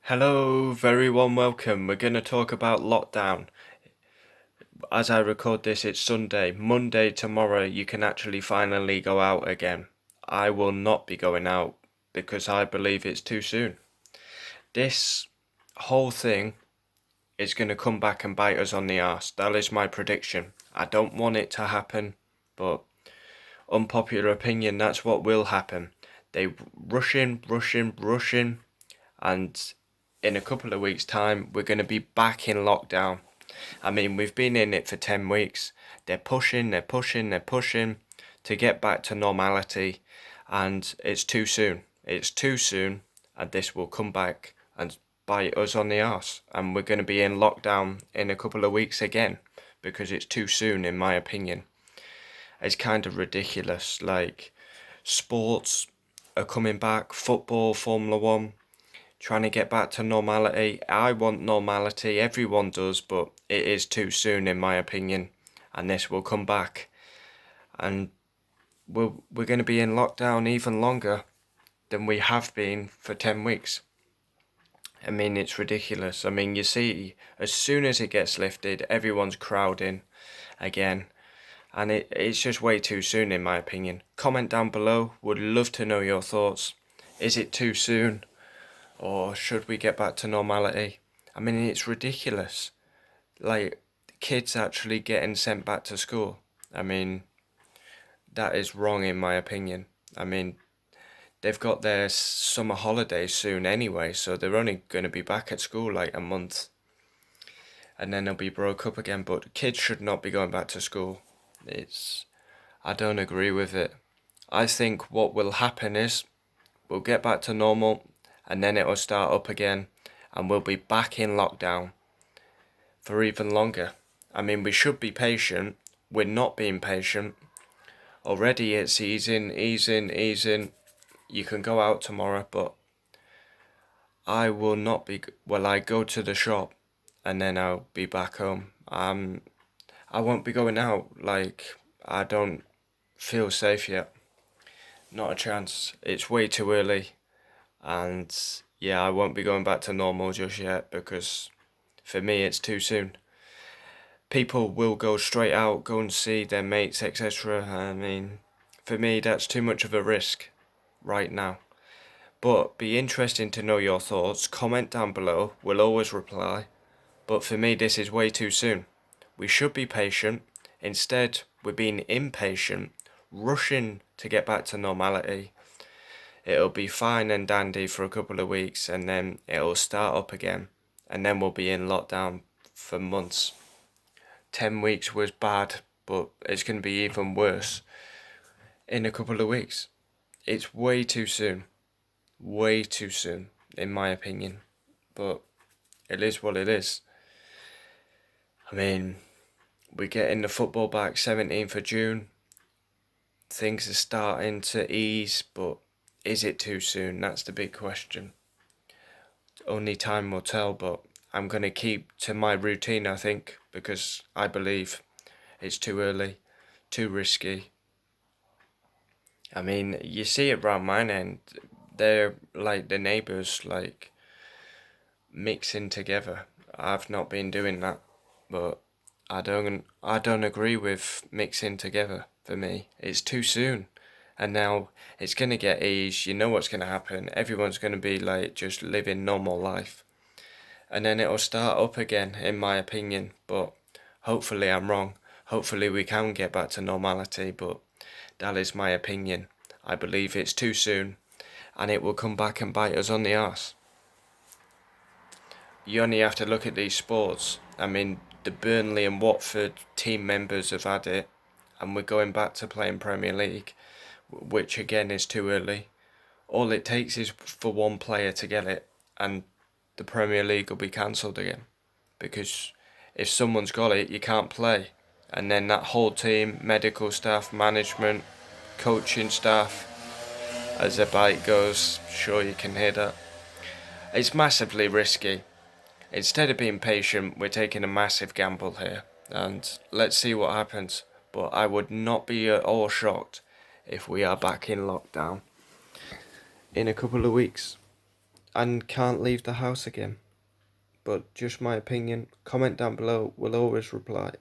Hello, very warm welcome. We're going to talk about lockdown. As I record this, it's Sunday. Monday, tomorrow, you can actually finally go out again. I will not be going out because I believe it's too soon. This whole thing is going to come back and bite us on the arse. That is my prediction. I don't want it to happen, but unpopular opinion, that's what will happen. They rush in, and in a couple of weeks' time, we're going to be back in lockdown. I mean, we've been in it for 10 weeks. They're pushing to get back to normality, and it's too soon. It's too soon, and this will come back and bite us on the arse. And we're going to be in lockdown in a couple of weeks again because it's too soon, in my opinion. It's kind of ridiculous. Like, sports are coming back, football, Formula One, trying to get back to normality. I want normality, everyone does, but it is too soon in my opinion, and this will come back. And we're going to be in lockdown even longer than we have been for 10 weeks. I mean, it's ridiculous. I mean, you see, as soon as it gets lifted, everyone's crowding again. And it's just way too soon, in my opinion. Comment down below. Would love to know your thoughts. Is it too soon? Or should we get back to normality? I mean, it's ridiculous. Like, kids actually getting sent back to school. I mean, that is wrong in my opinion. I mean, they've got their summer holidays soon anyway, so they're only going to be back at school like a month. And then they'll be broke up again, but kids should not be going back to school. I don't agree with it. I think what will happen is we'll get back to normal, and then it'll start up again, and we'll be back in lockdown for even longer. I mean, we should be patient. We're not being patient. Already it's easing. You can go out tomorrow, but I will not be. Well, I go to the shop, and then I'll be back home. I won't be going out. Like, I don't feel safe yet. Not a chance. It's way too early. And yeah, I won't be going back to normal just yet because for me it's too soon. People will go straight out, go and see their mates, etc. I mean, for me that's too much of a risk right now. But be interesting to know your thoughts. Comment down below, we'll always reply. But for me this is way too soon. We should be patient. Instead, we're being impatient, rushing to get back to normality. It'll be fine and dandy for a couple of weeks, and then it'll start up again, and then we'll be in lockdown for months. 10 weeks was bad, but it's going to be even worse in a couple of weeks. It's way too soon, in my opinion, but it is what it is. I mean, we're getting the football back 17th of June. Things are starting to ease, but is it too soon? That's the big question. Only time will tell, but I'm going to keep to my routine, I think, because I believe it's too early, too risky. I mean, you see it around mine end. They're like the neighbours, like, mixing together. I've not been doing that, but I don't agree with mixing together. For me, it's too soon. And now it's going to get eased. You know what's going to happen. Everyone's going to be like just living normal life. And then it'll start up again, in my opinion. But hopefully I'm wrong. Hopefully we can get back to normality. But that is my opinion. I believe it's too soon. And it will come back and bite us on the arse. You only have to look at these sports. I mean, the Burnley and Watford team members have had it. And we're going back to playing Premier League, which again is too early. All it takes is for one player to get it, and the Premier League will be cancelled again. Because if someone's got it, you can't play. And then that whole team, medical staff, management, coaching staff, as the bike goes, sure you can hear that. It's massively risky. Instead of being patient, we're taking a massive gamble here. And let's see what happens. But I would not be at all shocked if we are back in lockdown in a couple of weeks. and can't leave the house again. But just my opinion. Comment down below. We'll always reply.